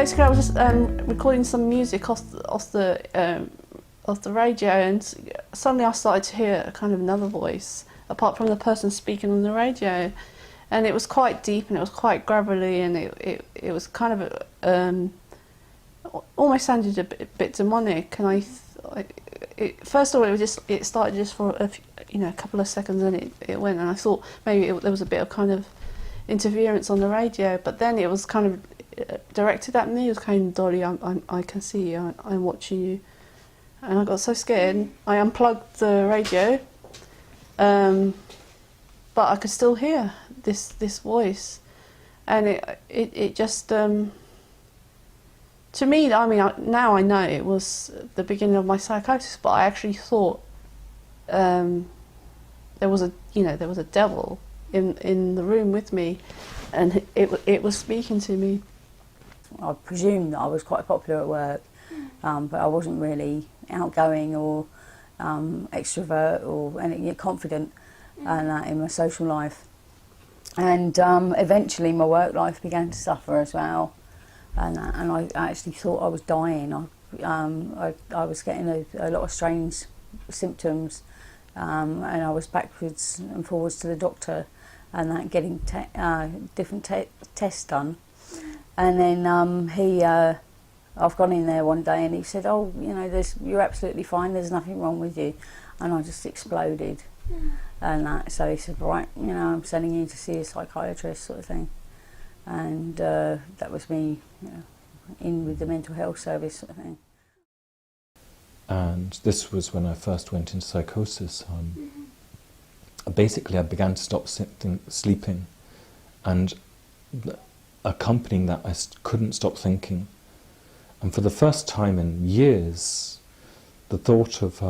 basically I was just recording some music off the radio, and suddenly I started to hear a kind of another voice, apart from the person speaking on the radio. And it was quite deep and it was quite gravelly, and it was kind of almost sounded a bit demonic. And first of all, it started just for a couple of seconds, and it went. And I thought maybe there was a bit of kind of interference on the radio, but then it was kind of directed at me. It was kind of, Dolly, I can see you. I'm watching you. And I got so scared. I unplugged the radio, but I could still hear this voice, and it just to me, I mean, now I know it was the beginning of my psychosis, but I actually thought there was a devil in the room with me, and it was speaking to me. I presumed that I was quite popular at work, but I wasn't really outgoing or extrovert or anything, confident in my social life. And eventually my work life began to suffer as well, and I actually thought I was dying. I was getting a lot of strange symptoms, and I was backwards and forwards to the doctor, and getting different tests done. And then I've gone in there one day and he said, "Oh, you're absolutely fine, there's nothing wrong with you." And I just exploded. And so he said, "Right, I'm sending you to see a psychiatrist," sort of thing. And that was me, in with the mental health service, sort of thing. And this was when I first went into psychosis. Basically, I began to stop sleeping, and accompanying that, I couldn't stop thinking. And for the first time in years, the thought of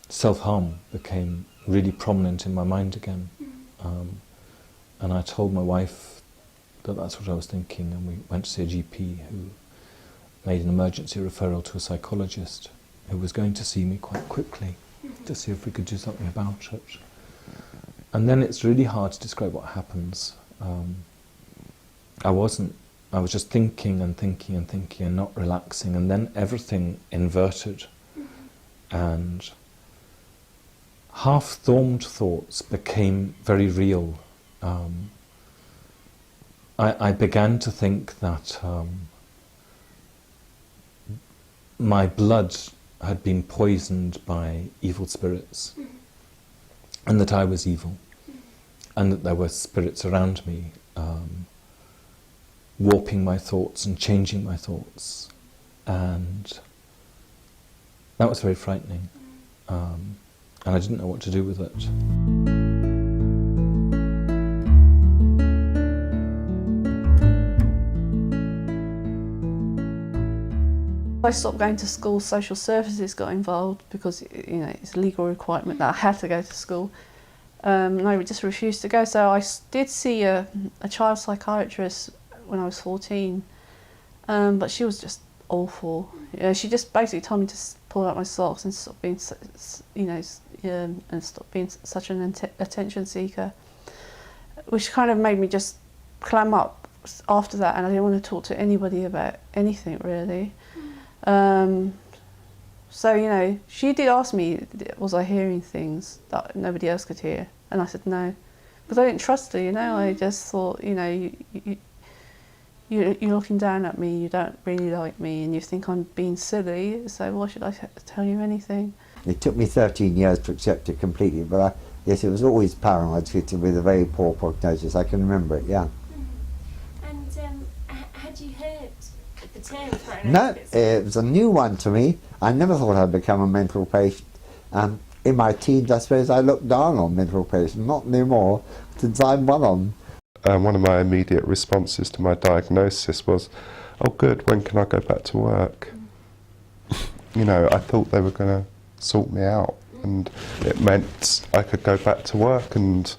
self-harm became really prominent in my mind again. And I told my wife that that's what I was thinking, and we went to see a GP who made an emergency referral to a psychologist who was going to see me quite quickly to see if we could do something about it. And then it's really hard to describe what happens. I was just thinking and thinking and thinking and not relaxing, and then everything inverted, and half-formed thoughts became very real. I began to think that my blood had been poisoned by evil spirits, and that I was evil, and that there were spirits around me warping my thoughts and changing my thoughts, and that was very frightening, and I didn't know what to do with it. I stopped going to school. Social services got involved because it's a legal requirement that I had to go to school. And I just refused to go. So I did see a child psychiatrist when I was 14, but she was just awful. She just basically told me to pull out my socks and stop being, and stop being such an attention seeker, which kind of made me just clam up after that, and I didn't want to talk to anybody about anything really. So she did ask me, was I hearing things that nobody else could hear, and I said no, because I didn't trust her. I just thought, you're looking down at me, you don't really like me, and you think I'm being silly, so why should I tell you anything? It took me 13 years to accept it completely, but yes, it was always paranoid, treated with a very poor prognosis. I can remember it, yeah. And had you heard the term paranoid? No, it was a new one to me. I never thought I'd become a mental patient. In my teens, I suppose I looked down on mental patients, not anymore, since I'm one of them. One of my immediate responses to my diagnosis was, "Oh good, when can I go back to work?" I thought they were going to sort me out, and it meant I could go back to work and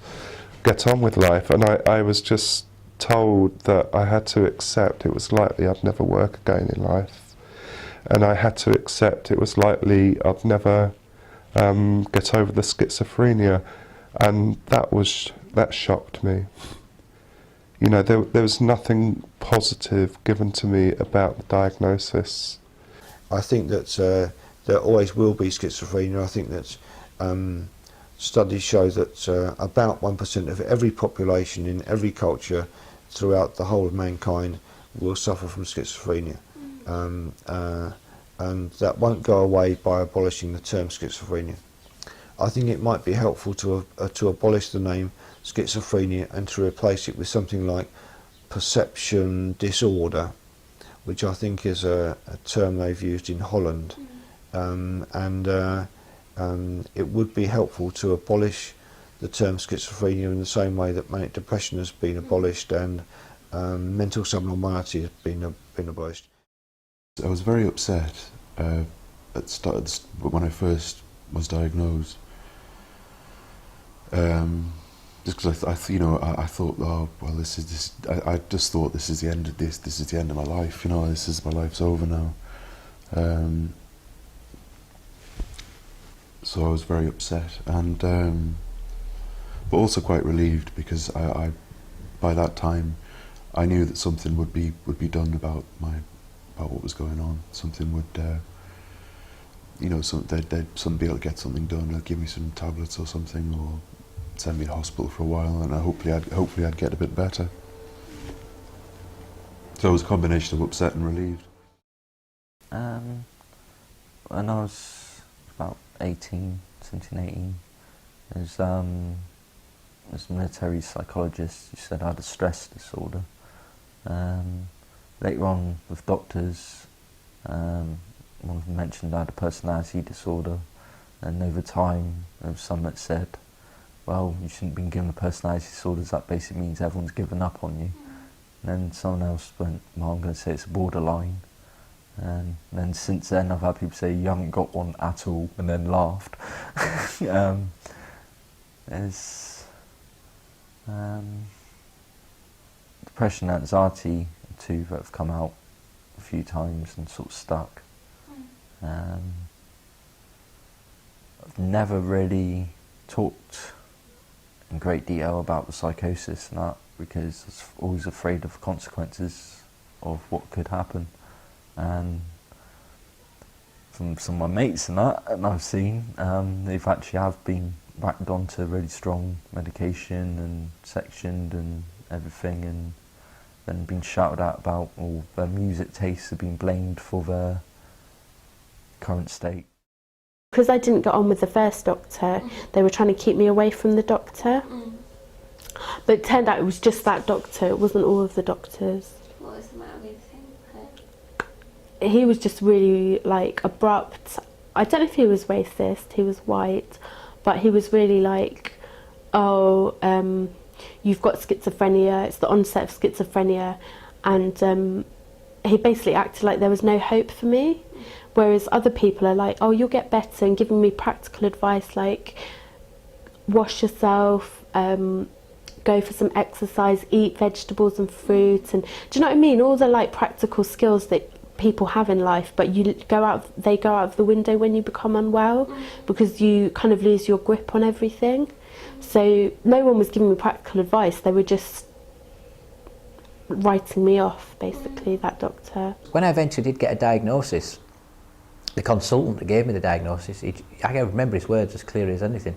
get on with life. And I was just told that I had to accept it was likely I'd never work again in life, and I had to accept it was likely I'd never get over the schizophrenia, and that shocked me. You know, there was nothing positive given to me about the diagnosis. I think that there always will be schizophrenia. I think that studies show that about 1% of every population in every culture throughout the whole of mankind will suffer from schizophrenia. And that won't go away by abolishing the term schizophrenia. I think it might be helpful to abolish the name schizophrenia and to replace it with something like perception disorder, which I think is a term they've used in Holland. It would be helpful to abolish the term schizophrenia in the same way that manic depression has been abolished and mental subnormality has been abolished. I was very upset when I first was diagnosed. Just because I thought, oh well, I just thought this is the end of this. This is the end of my life. You know, my life's over now. So I was very upset, and but also quite relieved, because I by that time I knew that something would be done about what was going on. Something would, they'd be able to get something done. They'd give me some tablets or something, or send me to hospital for a while, and hopefully I'd get a bit better. So it was a combination of upset and relieved. When I was about 18, there's a military psychologist who said I had a stress disorder. Later on with doctors, one of them mentioned I had a personality disorder, and over time there was some that said, well, you shouldn't have been given a personality disorder, that basically means everyone's given up on you. And then someone else went, well, I'm going to say it's a borderline. And then since then I've had people say, you haven't got one at all, and then laughed. There's depression and anxiety, two that have come out a few times and sort of stuck. I've never really talked in great detail about the psychosis and that, because I was always afraid of the consequences of what could happen. And from some of my mates and that, and I've seen, they've actually have been whacked onto really strong medication and sectioned and everything, and then been shouted at about, or their music tastes have been blamed for their current state. Because I didn't get on with the first doctor, they were trying to keep me away from the doctor. But it turned out it was just that doctor, it wasn't all of the doctors. What was the matter with him? He was just really abrupt. I don't know if he was racist, he was white, but he was really like, oh, you've got schizophrenia, it's the onset of schizophrenia, and he basically acted like there was no hope for me. Whereas other people are like, oh, you'll get better, and giving me practical advice like wash yourself, go for some exercise, eat vegetables and fruit, and do you know what I mean? All the practical skills that people have in life, but they go out of the window when you become unwell, because you kind of lose your grip on everything. So no one was giving me practical advice, they were just writing me off, basically, that doctor. When I eventually did get a diagnosis, the consultant that gave me the diagnosis, I can remember his words as clear as anything.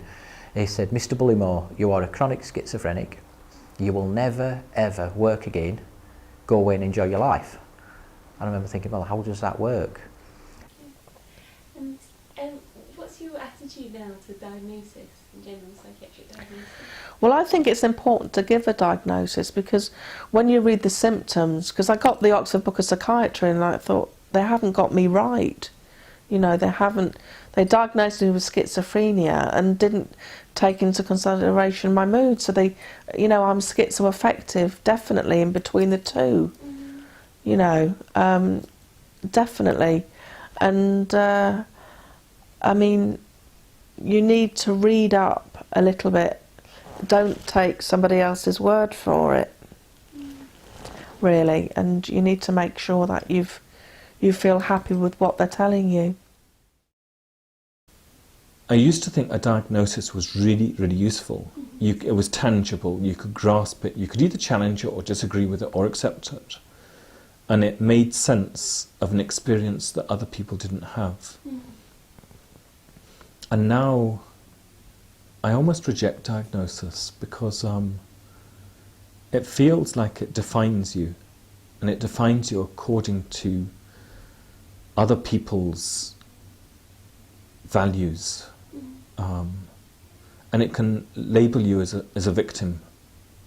He said, Mr. Bullymore, you are a chronic schizophrenic. You will never, ever work again. Go away and enjoy your life. I remember thinking, well, how does that work? And what's your attitude now to diagnosis, in general psychiatric diagnosis? Well, I think it's important to give a diagnosis, because when you read the symptoms, because I got the Oxford Book of Psychiatry and I thought, they haven't got me right. You know, they diagnosed me with schizophrenia and didn't take into consideration my mood. So I'm schizoaffective, definitely, in between the two. You know, definitely. And, I mean, you need to read up a little bit. Don't take somebody else's word for it, really. And you need to make sure that you feel happy with what they're telling you. I used to think a diagnosis was really, really useful, it was tangible, you could grasp it, you could either challenge it or disagree with it or accept it. And it made sense of an experience that other people didn't have. And now I almost reject diagnosis because it feels like it defines you, and it defines you according to other people's values. And it can label you as a victim.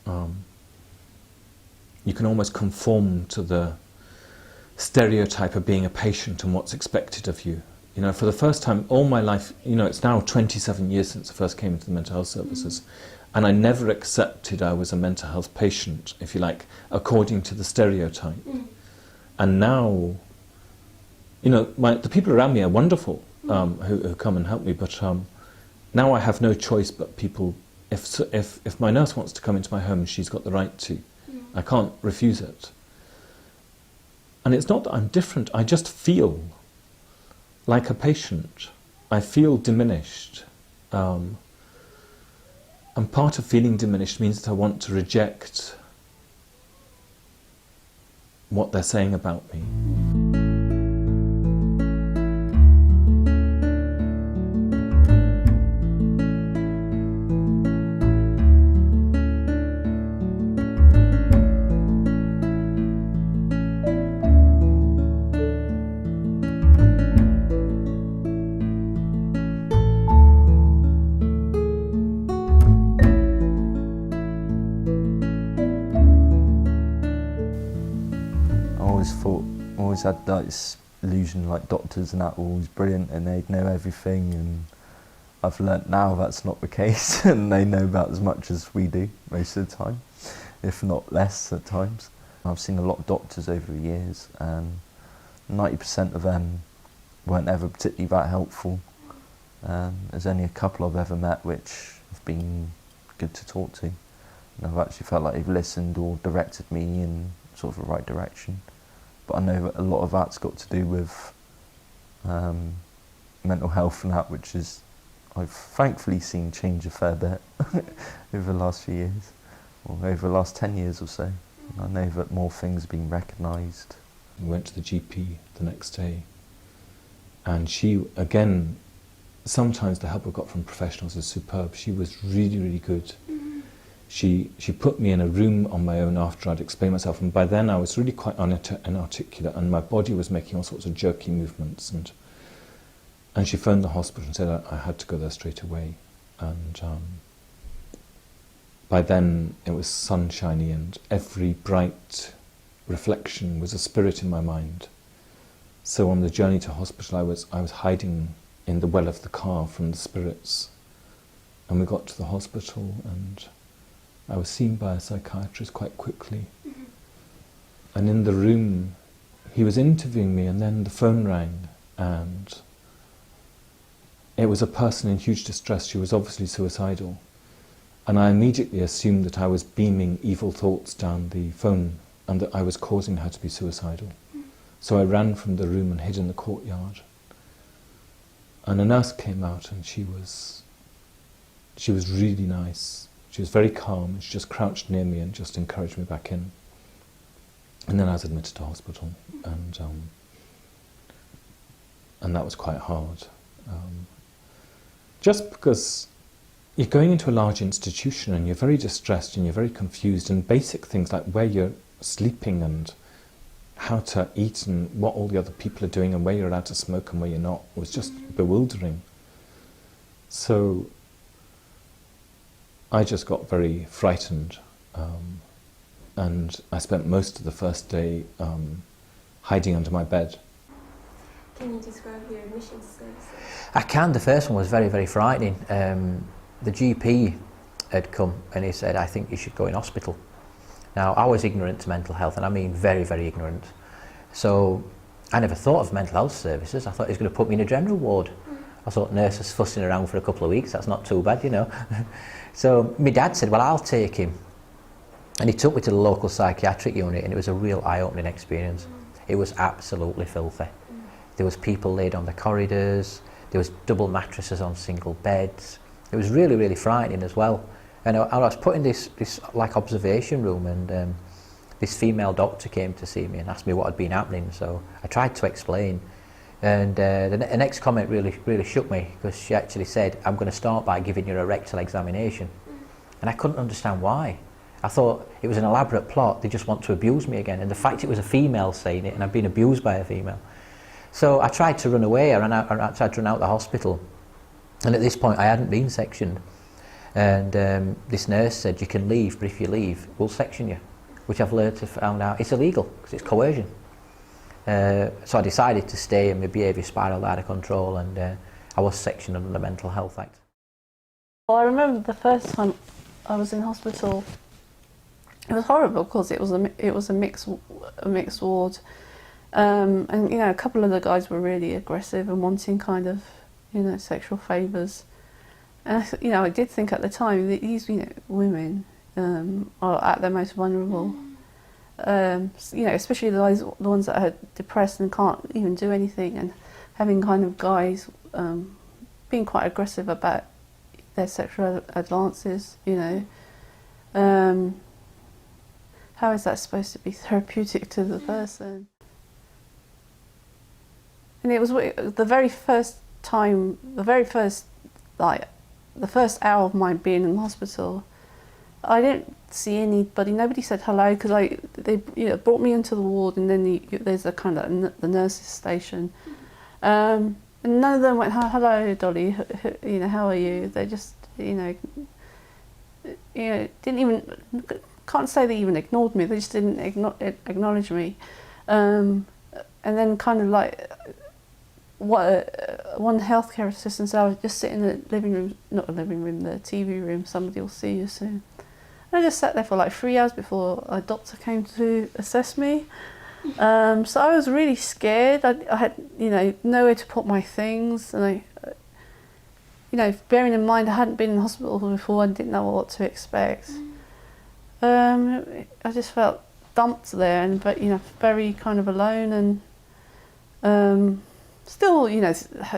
You can almost conform to the stereotype of being a patient and what's expected of you. You know, for the first time all my life, you know, it's now 27 years since I first came into the mental health services, and I never accepted I was a mental health patient, if you like, according to the stereotype. And now, you know, the people around me are wonderful, who come and help me, but now I have no choice but people. If my nurse wants to come into my home, she's got the right to. I can't refuse it. And it's not that I'm different, I just feel like a patient. I feel diminished. And part of feeling diminished means that I want to reject what they're saying about me. Always had like this illusion like doctors and that were always brilliant and they'd know everything, and I've learnt now that's not the case and they know about as much as we do most of the time, if not less at times. I've seen a lot of doctors over the years and 90% of them weren't ever particularly that helpful. There's only a couple I've ever met which have been good to talk to, and I've actually felt like they've listened or directed me in sort of the right direction. But I know that a lot of that's got to do with mental health and that, which is I've thankfully seen change a fair bit over the last few years, or over the last 10 years or so. And I know that more things are being recognised. We went to the GP the next day, and she, again, sometimes the help I got from professionals is superb. She was really, really good. She put me in a room on my own after I'd explained myself, and by then I was really quite inarticulate, and my body was making all sorts of jerky movements, and she phoned the hospital and said I had to go there straight away. And by then it was sunshiny, and every bright reflection was a spirit in my mind. So on the journey to hospital I was hiding in the well of the car from the spirits, and we got to the hospital and I was seen by a psychiatrist quite quickly. And in the room, he was interviewing me, and then the phone rang, and it was a person in huge distress. She was obviously suicidal. And I immediately assumed that I was beaming evil thoughts down the phone, and that I was causing her to be suicidal. So I ran from the room and hid in the courtyard. And a nurse came out, and she was really nice. She was very calm, and she just crouched near me and just encouraged me back in. And then I was admitted to hospital, and that was quite hard. Just because you're going into a large institution and you're very distressed and you're very confused, and basic things like where you're sleeping and how to eat and what all the other people are doing and where you're allowed to smoke and where you're not was just bewildering. So I just got very frightened, and I spent most of the first day hiding under my bed. Can you describe your admission services? I can. The first one was very, very frightening. The GP had come and he said, I think you should go in hospital. Now, I was ignorant to mental health, and I mean very, very ignorant. So I never thought of mental health services. I thought he was going to put me in a general ward. I thought nurses fussing around for a couple of weeks, that's not too bad, you know. So my dad said, well, I'll take him. And he took me to the local psychiatric unit, and it was a real eye-opening experience. It was absolutely filthy. There was people laid on the corridors, there was double mattresses on single beds. It was really, really frightening as well. And I was put in this like observation room, and this female doctor came to see me and asked me what had been happening. So I tried to explain, and the next comment really shook me, because she actually said, "I'm going to start by giving you a rectal examination," and I couldn't understand why. I thought it was an elaborate plot. They just want to abuse me again, and the fact it was a female saying it, and I've been abused by a female. So I tried to run away. I tried to run out the hospital, and at this point I hadn't been sectioned. And this nurse said, "You can leave, but if you leave, we'll section you," which I've later found out it's illegal because it's coercion. So I decided to stay, and my behaviour spiralled out of control, and I was sectioned under the Mental Health Act. Well, I remember the first time I was in hospital. It was horrible because it was a mixed ward, and you know, a couple of the guys were really aggressive and wanting kind of, you know, sexual favours. And you know, I did think at the time that these, you know, women are at their most vulnerable. You know, especially the ones that are depressed and can't even do anything, and having kind of guys being quite aggressive about their sexual advances. You know, how is that supposed to be therapeutic to the person? And it was the very first time, the first hour of my being in the hospital, I didn't see anybody. Nobody said hello, because they, you know, brought me into the ward, and then there's a kind of the nurses station, and none of them went, "Hello, Dolly. You know, how are you?" They just, you know, didn't even. Can't say they even ignored me. They just didn't acknowledge me, and then kind of like one healthcare assistant said, "I was just sitting in the living room, not the living room, the TV room. Somebody will see you soon." And I just sat there for like 3 hours before a doctor came to assess me. So I was really scared. I had, you know, nowhere to put my things, and you know, bearing in mind I hadn't been in hospital before, I didn't know what to expect. I just felt dumped there, and but, you know, very kind of alone, and still, you know,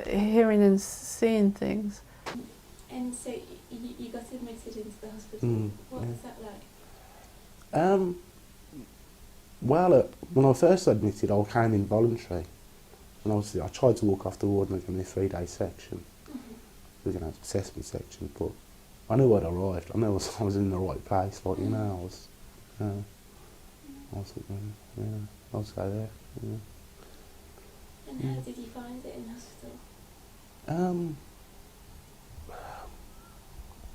hearing and seeing things. And so you got admitted into the hospital. What was that like? Well, when I was first admitted, I came in voluntary, and obviously I tried to walk off the ward and they gave me a 3-day section. They were going to assess me section, but I knew I'd arrived. I knew I was in the right place. Like, you know, I was go there. Yeah. And how did you find it in hospital?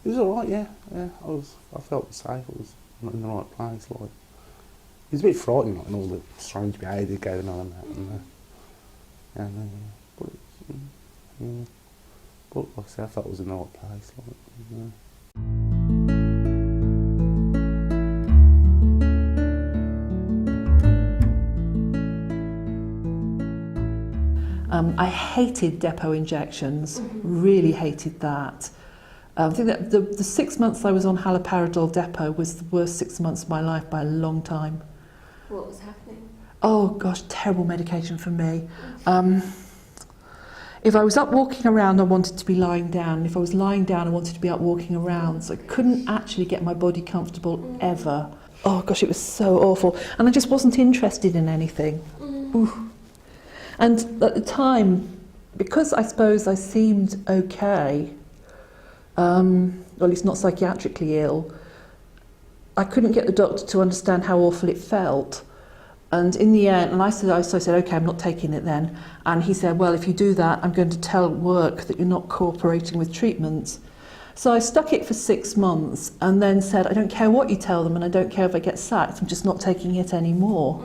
It was alright, yeah. I felt safe. I was in the right place. Like, it was a bit frightening, like, and all the strange behaviour going on and that. But like I said, I felt I was in the right place. Like, yeah. I hated depot injections, really hated that. I think that the 6 months I was on haloperidol depot was the worst 6 months of my life by a long time. What was happening? Oh gosh, terrible medication for me. If I was up walking around, I wanted to be lying down. If I was lying down, I wanted to be up walking around. So I couldn't actually get my body comfortable ever. Oh gosh, it was so awful. And I just wasn't interested in anything. Ooh. And at the time, because I suppose I seemed okay, or at least not psychiatrically ill, I couldn't get the doctor to understand how awful it felt. And in the end, and I said, okay, I'm not taking it then. And he said, well, if you do that, I'm going to tell work that you're not cooperating with treatment. So I stuck it for 6 months and then said, I don't care what you tell them, and I don't care if I get sacked, I'm just not taking it anymore.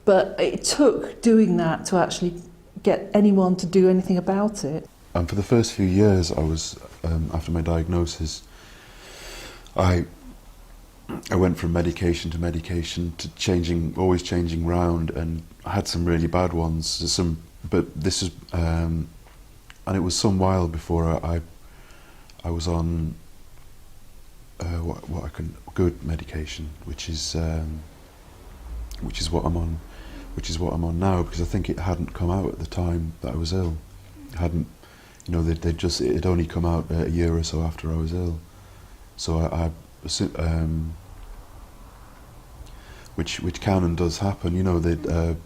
But it took doing that to actually get anyone to do anything about it. And for the first few years, I was, after my diagnosis, I went from medication to always changing round, and I had some really bad ones. But this is, and it was some while before I was on good medication, which is what I'm on. Which is what I'm on now, because I think it hadn't come out at the time that I was ill. It hadn't, you know, it had only come out a year or so after I was ill. So which can and does happen, you know, that,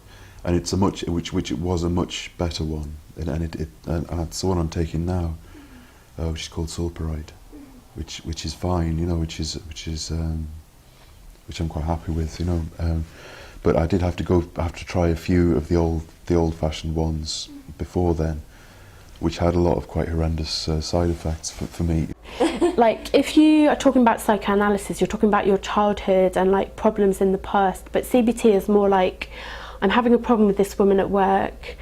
and it's which it was a much better one, and it's the one I'm taking now, which is called sulpiride, which is fine, you know, which I'm quite happy with, you know. But I did have to try a few of the old-fashioned ones before then, which had a lot of quite horrendous side effects for me. Like, if you are talking about psychoanalysis, you're talking about your childhood and like problems in the past, but CBT is more like, I'm having a problem with this woman at work,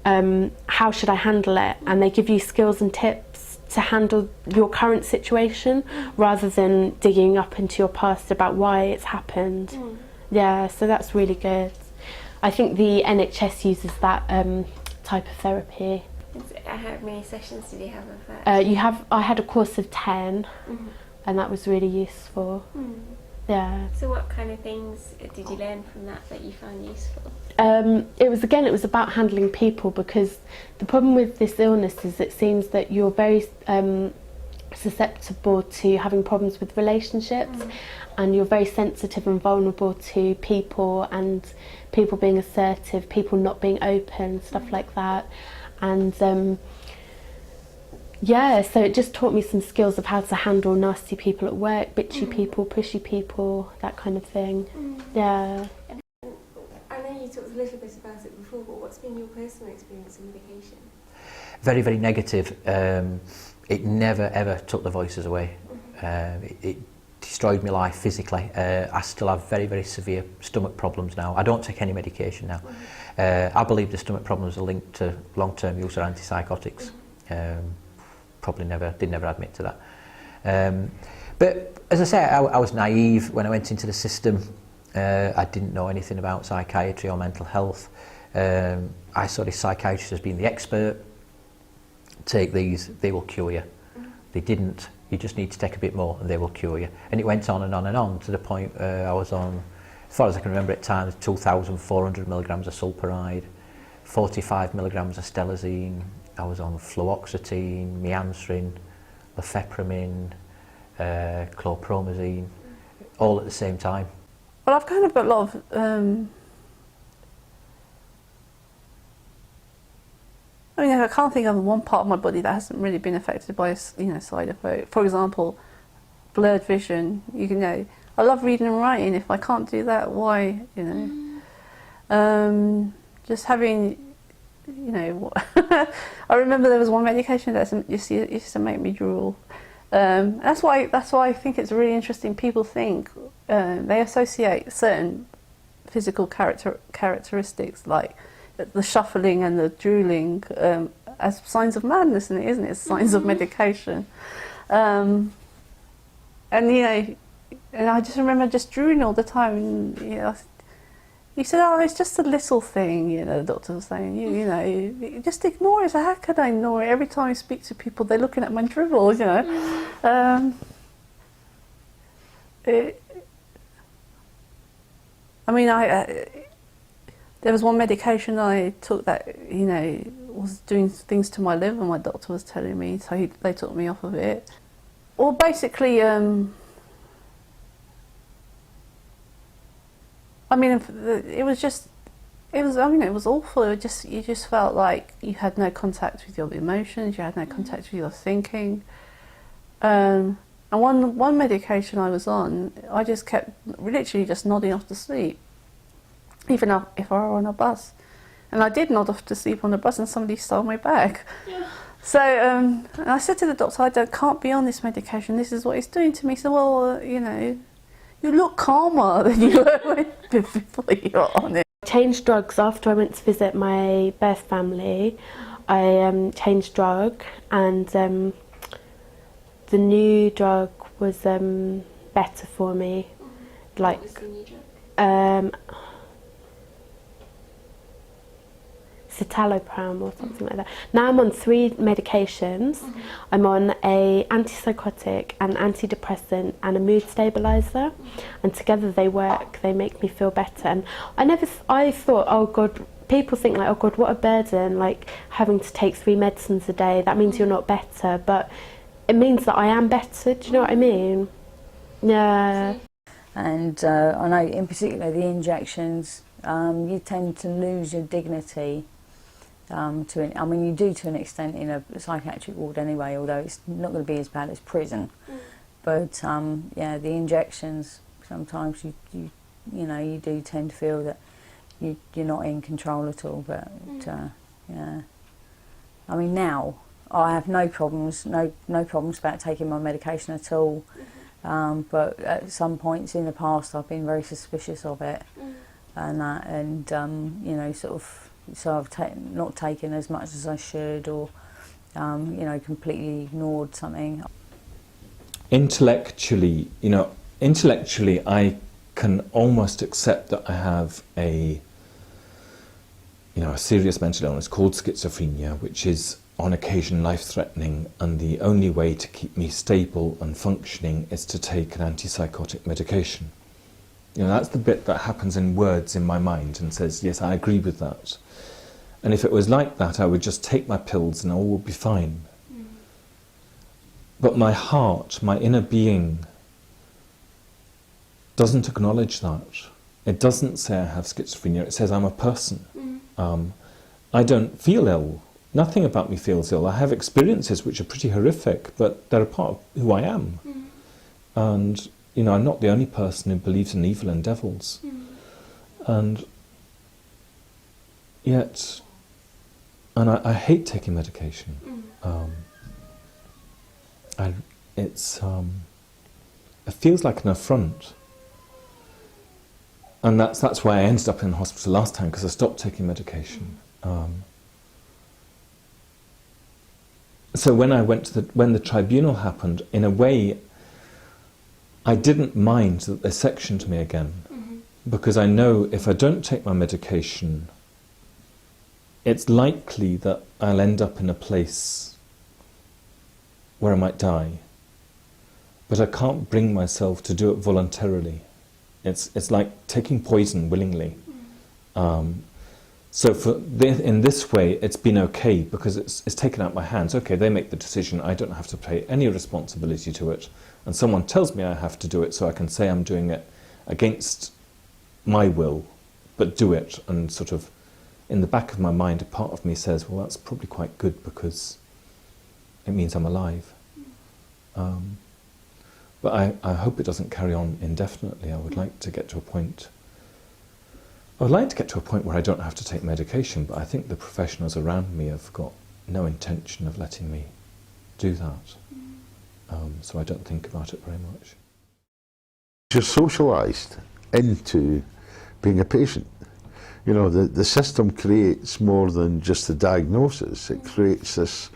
how should I handle it? And they give you skills and tips to handle your current situation, rather than digging up into your past about why it's happened. Yeah, so that's really good. I think the NHS uses that type of therapy. How many sessions did you have of that? I had a course of 10, and that was really useful. Yeah. So what kind of things did you learn from that you found useful? It was about handling people, because the problem with this illness is it seems that you're very susceptible to having problems with relationships, and you're very sensitive and vulnerable to people, and people being assertive, people not being open, stuff like that. And yeah, so it just taught me some skills of how to handle nasty people at work, bitchy people, pushy people, that kind of thing. Yeah. I know you talked a little bit about it before, but what's been your personal experience in medication? Very, very negative. It never ever took the voices away. It destroyed my life physically. I still have very, very severe stomach problems now. I don't take any medication now. I believe the stomach problems are linked to long-term use of antipsychotics. Probably did never admit to that. But as I say, I was naive when I went into the system. I didn't know anything about psychiatry or mental health. I saw this psychiatrist as being the expert. Take these, they will cure you. They didn't. You just need to take a bit more and they will cure you. And it went on and on and on, to the point I was on, as far as I can remember at times, 2,400 milligrams of sulpiride, 45 milligrams of stelazine. I was on fluoxetine, meandrin, lefepramine, chlorpromazine, all at the same time. Well, I've kind of got a lot of I mean, I can't think of one part of my body that hasn't really been affected by a side effect. For example, blurred vision. I love reading and writing. If I can't do that, why? Just having, I remember there was one medication that used to make me drool. That's why I think it's really interesting. People think they associate certain physical characteristics like the shuffling and the drooling as signs of madness, and isn't it? It's signs of medication. And I just remember just drooling all the time. And, he said, "Oh, it's just a little thing." The doctor was saying, "You just ignore it." So how could I ignore it? Every time I speak to people, they're looking at my dribble. There was one medication I took that, was doing things to my liver, my doctor was telling me, so they took me off of it. Well, basically, it was awful. You just felt like you had no contact with your emotions, you had no contact with your thinking. And one medication I was on, I just kept literally just nodding off to sleep. Even if I were on a bus. And I did nod off to sleep on the bus and somebody stole my bag. Yeah. So and I said to the doctor, I can't be on this medication, this is what it's doing to me. He said, well, you look calmer than you were before you were on it. I changed drugs after I went to visit my birth family. I changed drug, and the new drug was better for me. Like, what was the new drug? citalopram or something like that. Now I'm on 3 medications. I'm on a antipsychotic, an antidepressant and a mood stabiliser, and together they work, they make me feel better. And I thought, oh God, people think like, oh God, what a burden, like having to take 3 medicines a day, that means you're not better, but it means that I am better, do you know what I mean? Yeah. And I know in particular the injections, you tend to lose your dignity. I mean, you do to an extent in a psychiatric ward anyway, although it's not going to be as bad as prison. But yeah, the injections, sometimes you do tend to feel that you're not in control at all. But yeah, I mean, now I have no problems about taking my medication at all. But at some points in the past, I've been very suspicious of it, and you know, sort of, so I've not taken as much as I should, or you know, completely ignored something. Intellectually, I can almost accept that I have a serious mental illness called schizophrenia, which is on occasion life-threatening, and the only way to keep me stable and functioning is to take an antipsychotic medication. That's the bit that happens in words in my mind and says, yes, I agree with that. And if it was like that, I would just take my pills and all would be fine. But my heart, my inner being, doesn't acknowledge that. It doesn't say I have schizophrenia, it says I'm a person. I don't feel ill. Nothing about me feels ill. I have experiences which are pretty horrific, but they're a part of who I am. And, I'm not the only person who believes in evil and devils. And yet, I hate taking medication. It feels like an affront. And that's why I ended up in hospital last time, because I stopped taking medication. So when I went to when the tribunal happened, in a way, I didn't mind that they sectioned me again, because I know if I don't take my medication, it's likely that I'll end up in a place where I might die. But I can't bring myself to do it voluntarily. It's like taking poison willingly. So in this way, it's been okay, because it's taken out my hands. Okay, they make the decision. I don't have to pay any responsibility to it. And someone tells me I have to do it, so I can say I'm doing it against my will, but do it. And sort of, in the back of my mind, a part of me says, well, that's probably quite good, because it means I'm alive. But I hope it doesn't carry on indefinitely. I would like to get to a point where I don't have to take medication, but I think the professionals around me have got no intention of letting me do that. So I don't think about it very much. You're socialised into being a patient. The system creates more than just a diagnosis. It creates this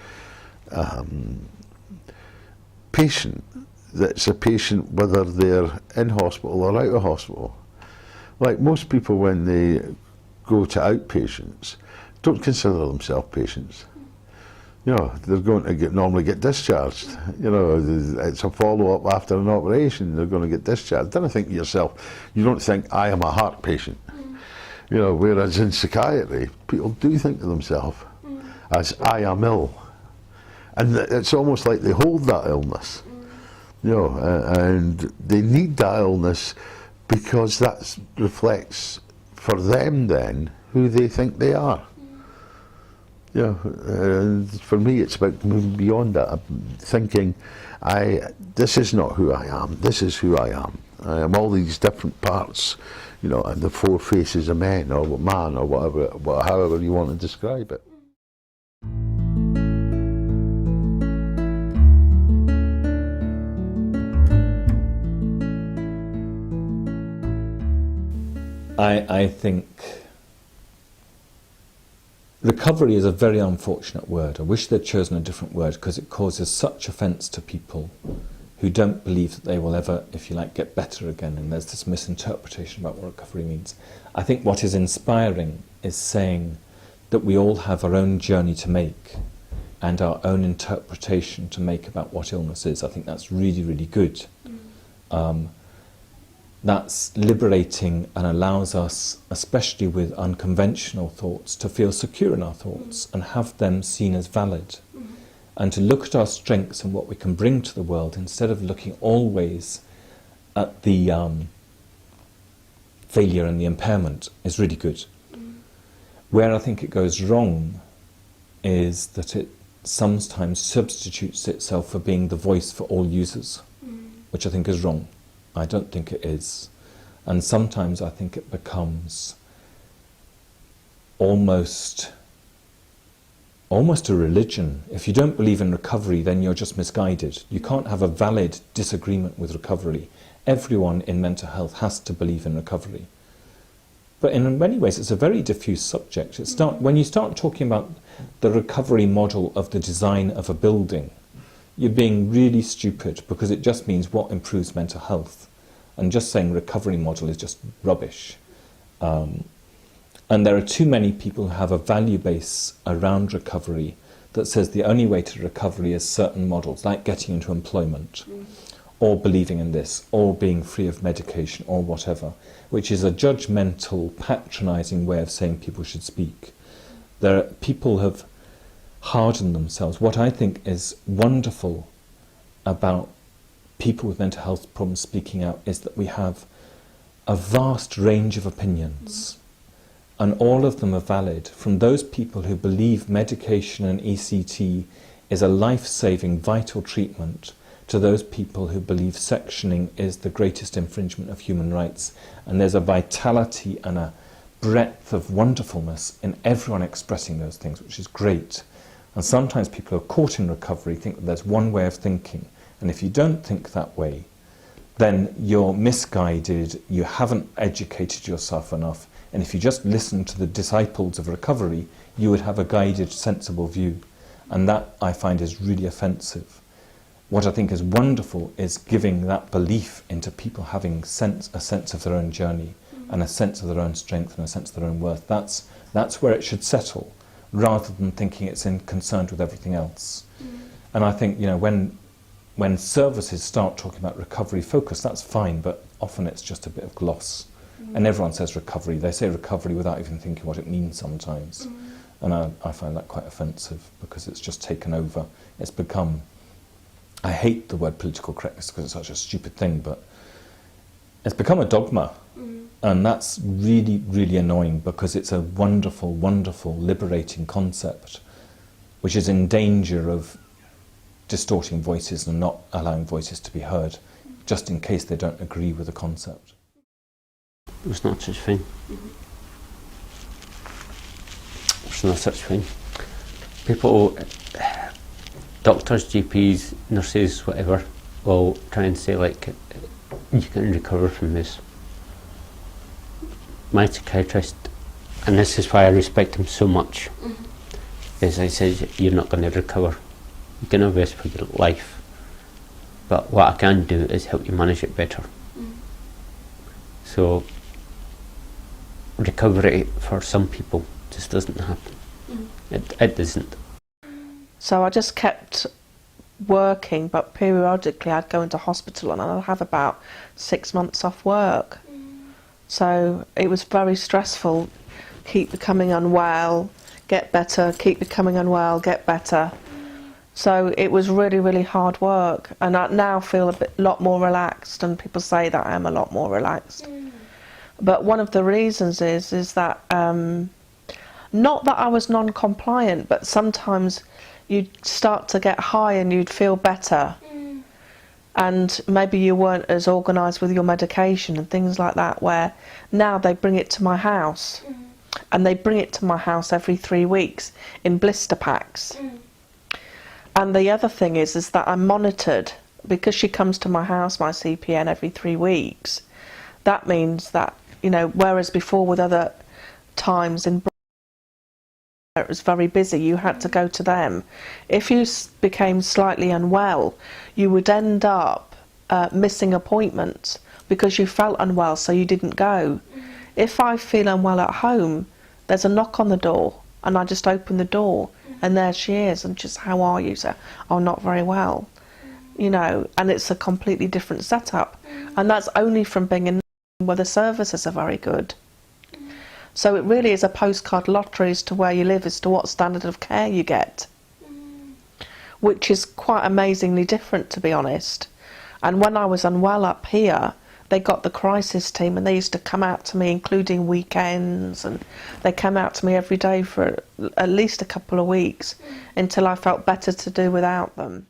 patient that's a patient whether they're in hospital or out of hospital. Like most people, when they go to outpatients, don't consider themselves patients. They're going to normally get discharged. It's a follow-up after an operation, they're going to get discharged. Then think to yourself, you don't think, I am a heart patient. Whereas in psychiatry, people do think of themselves as, I am ill. And it's almost like they hold that illness. And they need that illness, because that reflects for them then who they think they are. For me, it's about moving beyond that. I'm thinking, this is not who I am, this is who I am. I am all these different parts, and the four faces of man, or man, or whatever, however you want to describe it. I think recovery is a very unfortunate word. I wish they'd chosen a different word, because it causes such offence to people who don't believe that they will ever, if you like, get better again, and there's this misinterpretation about what recovery means. I think what is inspiring is saying that we all have our own journey to make and our own interpretation to make about what illness is. I think that's really, really good. That's liberating and allows us, especially with unconventional thoughts, to feel secure in our thoughts and have them seen as valid. And to look at our strengths and what we can bring to the world, instead of looking always at the failure and the impairment is really good. Where I think it goes wrong is that it sometimes substitutes itself for being the voice for all users, which I think is wrong. I don't think it is. And sometimes I think it becomes almost a religion. If you don't believe in recovery, then you're just misguided. You can't have a valid disagreement with recovery. Everyone in mental health has to believe in recovery. But in many ways, it's a very diffuse subject. When you start talking about the recovery model of the design of a building, you're being really stupid, because it just means what improves mental health. And just saying recovery model is just rubbish. And there are too many people who have a value base around recovery that says the only way to recovery is certain models, like getting into employment, or believing in this, or being free of medication, or whatever, which is a judgmental, patronising way of saying people should speak. People have hardened themselves. What I think is wonderful about people with mental health problems speaking out is that we have a vast range of opinions. And all of them are valid, from those people who believe medication and ECT is a life-saving, vital treatment, to those people who believe sectioning is the greatest infringement of human rights. And there's a vitality and a breadth of wonderfulness in everyone expressing those things, which is great. And sometimes people who are caught in recovery think that there's one way of thinking. And if you don't think that way, then you're misguided, you haven't educated yourself enough. And if you just listen to the disciples of recovery, you would have a guided, sensible view. And that, I find, is really offensive. What I think is wonderful is giving that belief into people having a sense of their own journey, and a sense of their own strength, and a sense of their own worth. That's where it should settle, rather than thinking it's concerned with everything else. And I think, when services start talking about recovery focus, that's fine, but often it's just a bit of gloss. And everyone says recovery. They say recovery without even thinking what it means sometimes. And I find that quite offensive, because it's just taken over. It's become, I hate the word political correctness because it's such a stupid thing, but it's become a dogma. And that's really, really annoying, because it's a wonderful, wonderful, liberating concept, which is in danger of distorting voices and not allowing voices to be heard, just in case they don't agree with the concept. There's no such thing. There's no such thing. People, doctors, GPs, nurses, whatever, will try and say, like, you can recover from this. My psychiatrist, and this is why I respect him so much, is I said, you're not going to recover. You can have this for your life, but what I can do is help you manage it better. So recovery for some people just doesn't happen. It doesn't. So I just kept working, but periodically I'd go into hospital and I'd have about 6 months off work. So it was very stressful. Keep becoming unwell, get better, keep becoming unwell, get better. So it was really, really hard work, and I now feel lot more relaxed, and people say that I am a lot more relaxed. But one of the reasons is that, not that I was non-compliant, but sometimes you'd start to get high and you'd feel better. And maybe you weren't as organised with your medication and things like that, where now they bring it to my house. And they bring it to my house every 3 weeks in blister packs. And the other thing is that I'm monitored, because she comes to my house, my CPN, every 3 weeks. That means that, whereas before with other times in it was very busy, you had to go to them. If you became slightly unwell, you would end up missing appointments because you felt unwell, so you didn't go. If I feel unwell at home, there's a knock on the door, and I just open the door, and there she is, and just, how are you? So, oh, not very well. And it's a completely different setup. And that's only from being in where the services are very good. So it really is a postcard lottery as to where you live, as to what standard of care you get, which is quite amazingly different, to be honest. And when I was unwell up here, they got the crisis team, and they used to come out to me, including weekends, and they came out to me every day for at least a couple of weeks until I felt better to do without them.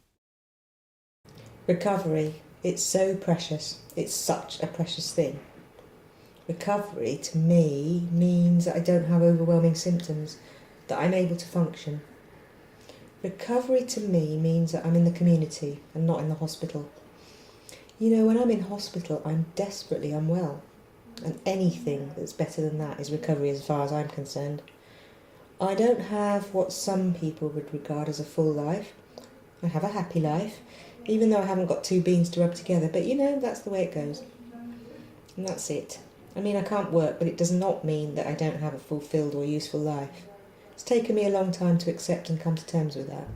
Recovery, it's so precious. It's such a precious thing. Recovery to me means that I don't have overwhelming symptoms, that I'm able to function. Recovery to me means that I'm in the community and not in the hospital. You know, when I'm in hospital, I'm desperately unwell, and anything that's better than that is recovery as far as I'm concerned. I don't have what some people would regard as a full life. I have a happy life, even though I haven't got two beans to rub together, but you know, that's the way it goes. And that's it. I mean, I can't work, but it does not mean that I don't have a fulfilled or useful life. It's taken me a long time to accept and come to terms with that.